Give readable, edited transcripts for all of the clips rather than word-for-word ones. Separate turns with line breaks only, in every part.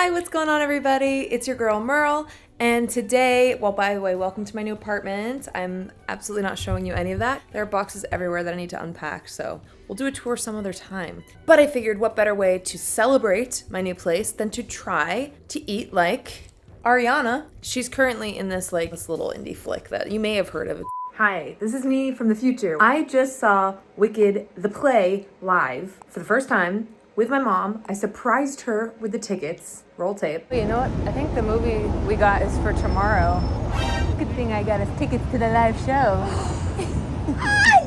Hi, what's going on, everybody? It's your girl Merle, and today, well, by the way, welcome to my new apartment. I'm absolutely not showing you any of that. There are boxes everywhere that I need to unpack, so we'll do a tour some other time. But I figured what better way to celebrate my new place than to try to eat like Ariana. She's currently in this little indie flick that you may have heard of. Hi, this is me from the future. I just saw Wicked the play live for the first time with my mom. I surprised her with the tickets. Roll tape.
You know what? I think the movie we got is for tomorrow. Good thing I got us tickets to the live show.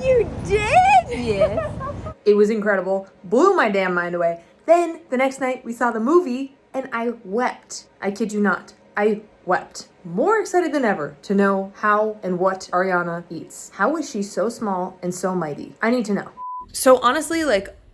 You did?
Yes. It was incredible. Blew my damn mind away. Then the next night we saw the movie and I wept. I kid you not. I wept. More excited than ever to know how and what Ariana eats. How is she so small and so mighty? I need to know. So honestly,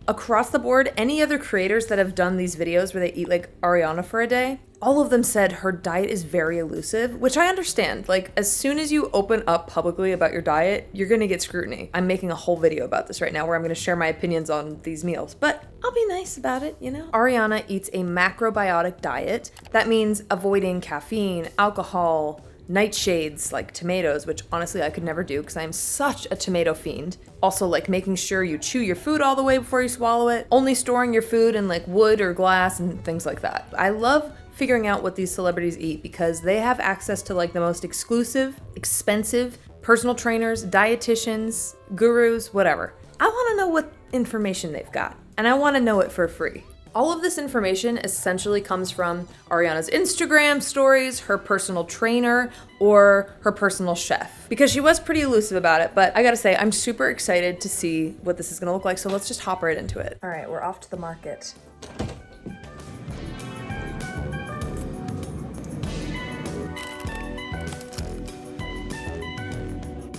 across the board, any other creators that have done these videos where they eat like Ariana for a day, all of them said her diet is very elusive, which I understand. As soon as you open up publicly about your diet, you're gonna get scrutiny. I'm making a whole video about this right now where I'm gonna share my opinions on these meals, but I'll be nice about it, you know? Ariana eats a macrobiotic diet. That means avoiding caffeine, alcohol, nightshades like tomatoes, which honestly I could never do because I'm such a tomato fiend. Also making sure you chew your food all the way before you swallow it. Only storing your food in wood or glass and things like that. I love figuring out what these celebrities eat because they have access to the most exclusive, expensive personal trainers, dietitians, gurus, whatever. I want to know what information they've got, and I want to know it for free. All of this information essentially comes from Ariana's Instagram stories, her personal trainer, or her personal chef. Because she was pretty elusive about it, but I gotta say, I'm super excited to see what this is gonna look like, so let's just hop right into it. All right, we're off to the market.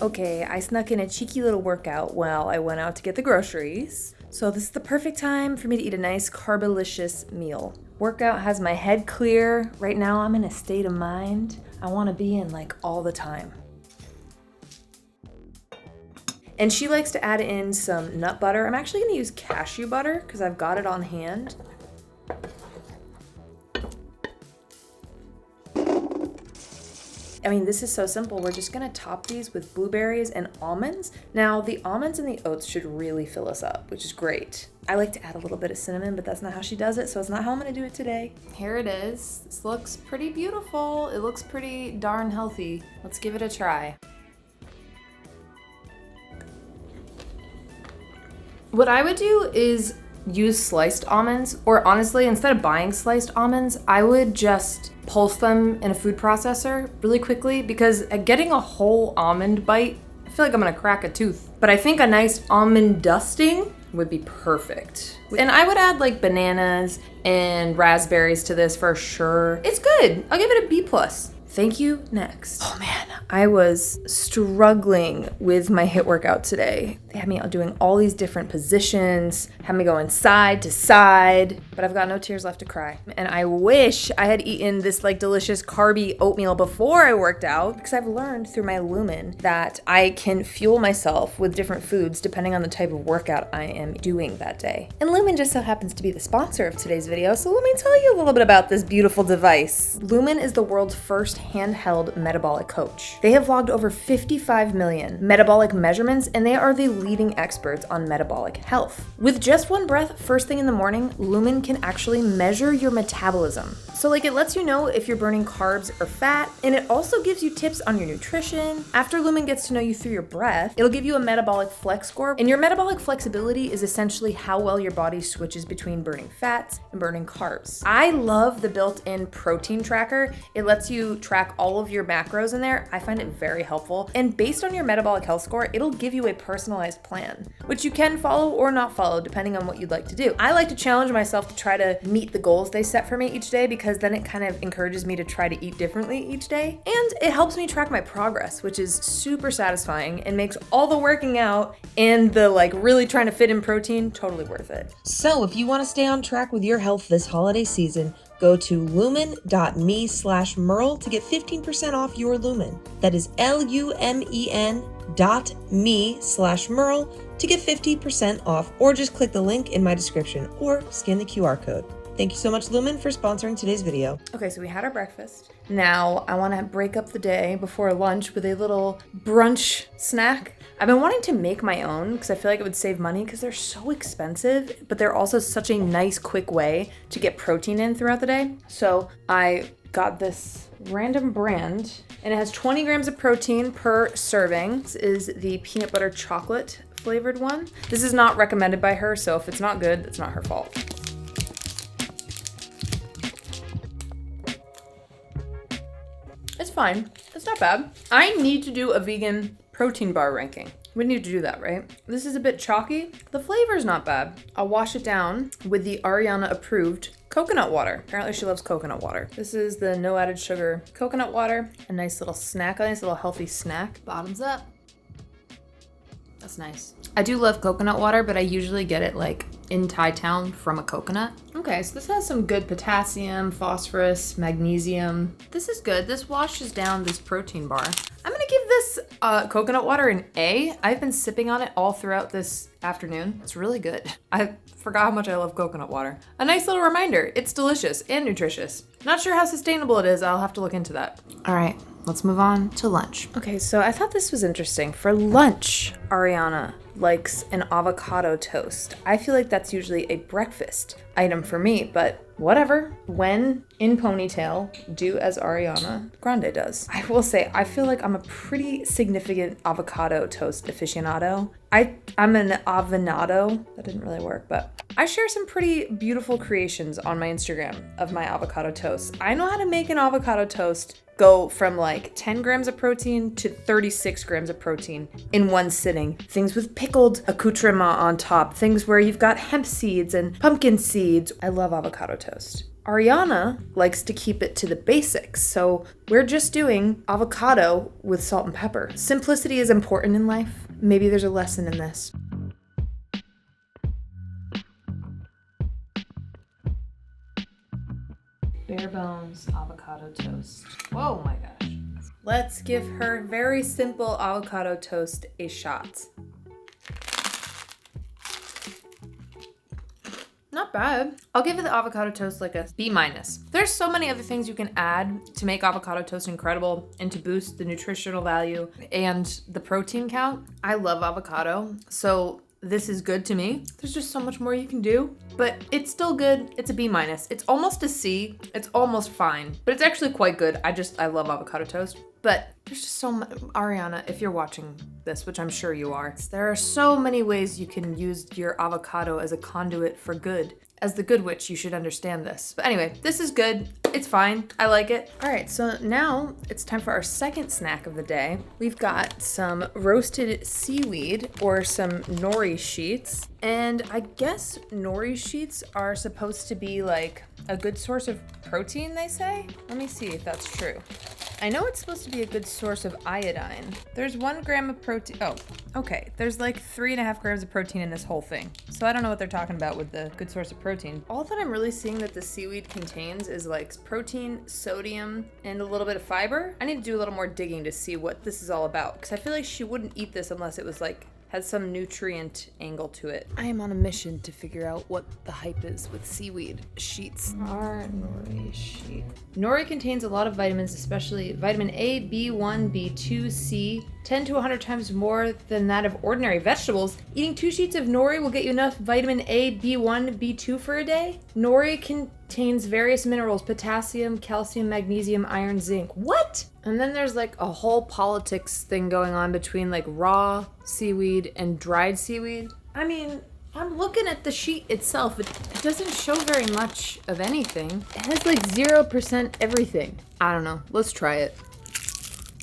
Okay, I snuck in a cheeky little workout while I went out to get the groceries. So this is the perfect time for me to eat a nice carbolicious meal. Workout has my head clear. Right now I'm in a state of mind I want to be in all the time. And she likes to add in some nut butter. I'm actually going to use cashew butter because I've got it on hand. I mean, this is so simple. We're just gonna top these with blueberries and almonds. Now, the almonds and the oats should really fill us up, which is great. I like to add a little bit of cinnamon, but that's not how she does it, so it's not how I'm gonna do it today. Here it is. This looks pretty beautiful. It looks pretty darn healthy. Let's give it a try. What I would do is use sliced almonds, or honestly, instead of buying sliced almonds, I would just pulse them in a food processor really quickly because getting a whole almond bite, I feel like I'm gonna crack a tooth. But I think a nice almond dusting would be perfect. And I would add bananas and raspberries to this for sure. It's good. I'll give it a B+. Thank you, next. Oh man, I was struggling with my HIIT workout today. They had me out doing all these different positions, had me going side to side, but I've got no tears left to cry. And I wish I had eaten this delicious carby oatmeal before I worked out because I've learned through my lumen that I can fuel myself with different foods depending on the type of workout I am doing that day. And lumen just so happens to be the sponsor of today's video, so let me tell you a little bit about this beautiful device. Lumen is the world's first handheld metabolic coach. They have logged over 55 million metabolic measurements, and they are the leading experts on metabolic health. With just one breath first thing in the morning, Lumen can actually measure your metabolism. So it lets you know if you're burning carbs or fat, and it also gives you tips on your nutrition. After Lumen gets to know you through your breath, it'll give you a metabolic flex score, and your metabolic flexibility is essentially how well your body switches between burning fats and burning carbs. I love the built-in protein tracker. It lets you track all of your macros in there. I find it very helpful. And based on your metabolic health score, it'll give you a personalized plan, which you can follow or not follow depending on what you'd like to do. I like to challenge myself to try to meet the goals they set for me each day because then it kind of encourages me to try to eat differently each day. And it helps me track my progress, which is super satisfying and makes all the working out and the really trying to fit in protein totally worth it. So if you want to stay on track with your health this holiday season, go to lumen.me/Merle to get 15% off your lumen. That is lumen.me/Merle to get 50% off, or just click the link in my description or scan the QR code.
Thank you so much, Lumen, for sponsoring today's video.
Okay, so we had our breakfast. Now I want to break up the day before lunch with a little brunch snack. I've been wanting to make my own because I feel like it would save money because they're so expensive, but they're also such a nice, quick way to get protein in throughout the day. So I got this random brand and it has 20 grams of protein per serving. This is the peanut butter chocolate flavored one. This is not recommended by her, so if it's not good, it's not her fault. It's fine. It's not bad. I need to do a vegan protein bar ranking. We need to do that, right? This is a bit chalky. The flavor's not bad. I'll wash it down with the Ariana approved coconut water. Apparently she loves coconut water. This is the no added sugar coconut water. A nice little snack, a nice little healthy snack. Bottoms up. That's nice. I do love coconut water, but I usually get it like in Thai town from a coconut. Okay, so this has some good potassium, phosphorus, magnesium. This is good. This washes down this protein bar. I'm gonna give this coconut water an A. I've been sipping on it all throughout this afternoon. It's really good. I forgot how much I love coconut water. A nice little reminder. It's delicious and nutritious. Not sure how sustainable it is. I'll have to look into that. All right, let's move on to lunch. Okay, so I thought this was interesting. For lunch, Ariana likes an avocado toast. I feel like that's usually a breakfast item for me, but whatever. When in ponytail, do as Ariana Grande does. I will say, I feel like I'm a pretty significant avocado toast aficionado. I'm an avenado. That didn't really work, but I share some pretty beautiful creations on my Instagram of my avocado toast. I know how to make an avocado toast go from like 10 grams of protein to 36 grams of protein in one sitting. Things with pickled accoutrement on top, things where you've got hemp seeds and pumpkin seeds. I love avocado toast. Ariana likes to keep it to the basics, so we're just doing avocado with salt and pepper. Simplicity is important in life. Maybe there's a lesson in this. Bare bones avocado toast. Whoa, my gosh. Let's give her very simple avocado toast a shot. Not bad. I'll give it the avocado toast like a B-. There's so many other things you can add to make avocado toast incredible and to boost the nutritional value and the protein count. I love avocado, so this is good to me. There's just so much more you can do, but it's still good. It's a B-. It's almost a C. It's almost fine, but it's actually quite good. I love avocado toast. But there's just so much. Ariana, if you're watching this, which I'm sure you are, there are so many ways you can use your avocado as a conduit for good. As the good witch, you should understand this. But anyway, this is good. It's fine. I like it. All right, so now it's time for our second snack of the day. We've got some roasted seaweed or some nori sheets. And I guess nori sheets are supposed to be like a good source of protein, they say. Let me see if that's true. I know it's supposed to be a good source of iodine. There's 1 gram of protein. Oh, okay. There's like 3.5 grams of protein in this whole thing. So I don't know what they're talking about with the good source of protein. All that I'm really seeing that the seaweed contains is like protein, sodium, and a little bit of fiber. I need to do a little more digging to see what this is all about, because I feel like she wouldn't eat this unless it was like had some nutrient angle to it. I am on a mission to figure out what the hype is with seaweed sheets. Our nori sheet. Nori contains a lot of vitamins, especially vitamin A, B1, B2, C, 10 to 100 times more than that of ordinary vegetables. Eating 2 sheets of nori will get you enough vitamin A, B1, B2 for a day. Nori contains various minerals, potassium, calcium, magnesium, iron, zinc. What? And then there's like a whole politics thing going on between like raw seaweed and dried seaweed. I mean, I'm looking at the sheet itself. It doesn't show very much of anything. It has like 0% everything. I don't know. Let's try it.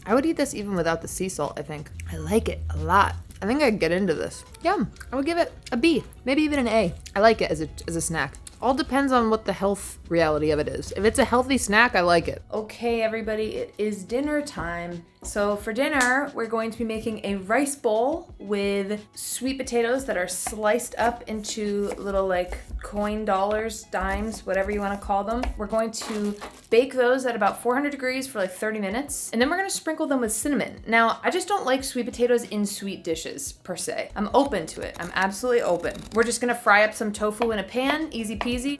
I would eat this even without the sea salt, I think. I like it a lot. I think I'd get into this. Yum. I would give it a B, maybe even an A. I like it as a snack. All depends on what the health reality of it is. If it's a healthy snack, I like it. Okay, everybody, it is dinner time. So for dinner, we're going to be making a rice bowl with sweet potatoes that are sliced up into little like coin dollars, dimes, whatever you want to call them. We're going to bake those at about 400 degrees for like 30 minutes. And then we're going to sprinkle them with cinnamon. Now, I just don't like sweet potatoes in sweet dishes per se. I'm open to it. I'm absolutely open. We're just going to fry up some tofu in a pan, easy peasy.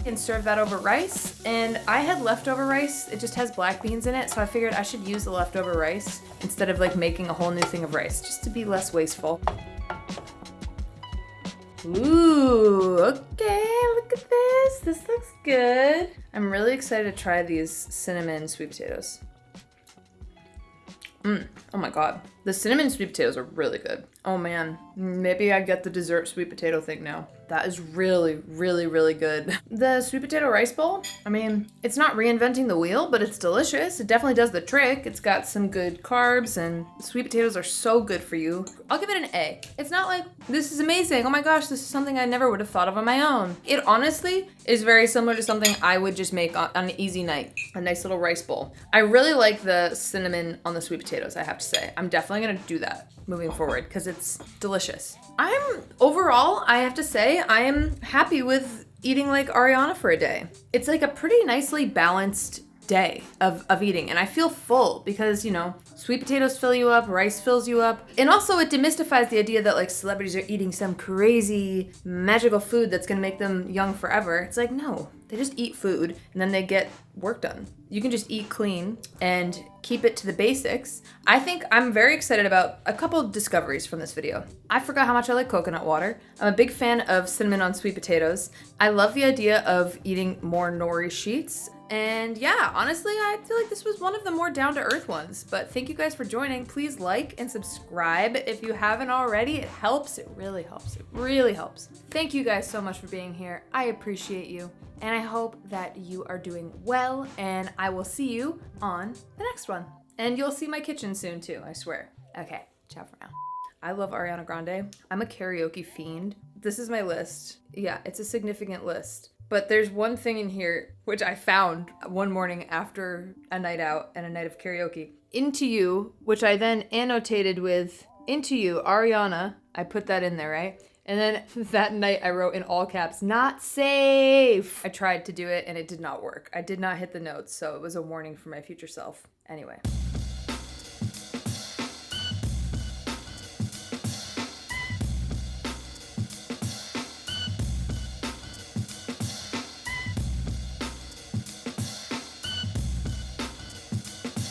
and serve that over rice. And I had leftover rice. It just has black beans in it, so I figured I should use the leftover rice instead of like making a whole new thing of rice, just to be less wasteful. Ooh, okay, look at this. This looks good. I'm really excited to try these cinnamon sweet potatoes. Oh my god. The cinnamon sweet potatoes are really good. Oh man, maybe I get the dessert sweet potato thing now. That is really, really, really good. The sweet potato rice bowl, I mean, it's not reinventing the wheel, but it's delicious. It definitely does the trick. It's got some good carbs and sweet potatoes are so good for you. I'll give it an A. It's not like, this is amazing. Oh my gosh, this is something I never would have thought of on my own. It honestly is very similar to something I would just make on an easy night. A nice little rice bowl. I really like the cinnamon on the sweet potatoes, I have to say. I'm definitely gonna do that moving forward because it's delicious. Overall, I have to say, I am happy with eating like Ariana for a day. It's like a pretty nicely balanced day of eating, and I feel full because, you know, sweet potatoes fill you up, rice fills you up, and also it demystifies the idea that like celebrities are eating some crazy magical food that's gonna make them young forever. It's like, no, they just eat food and then they get work done. You can just eat clean and keep it to the basics. I think I'm very excited about a couple discoveries from this video. I forgot how much I like coconut water. I'm a big fan of cinnamon on sweet potatoes. I love the idea of eating more nori sheets. And yeah, honestly, I feel like this was one of the more down-to-earth ones. But thank you guys for joining. Please like and subscribe if you haven't already. It helps. It really helps. It really helps. Thank you guys so much for being here. I appreciate you. And I hope that you are doing well. And I will see you on the next one. And you'll see my kitchen soon too, I swear. Okay, ciao for now. I love Ariana Grande. I'm a karaoke fiend. This is my list. Yeah, it's a significant list. But there's one thing in here which I found one morning after a night out and a night of karaoke. Into You, which I then annotated with Into You, Ariana. I put that in there, right? And then that night I wrote in all caps, not safe. I tried to do it and it did not work. I did not hit the notes, so it was a warning for my future self. Anyway.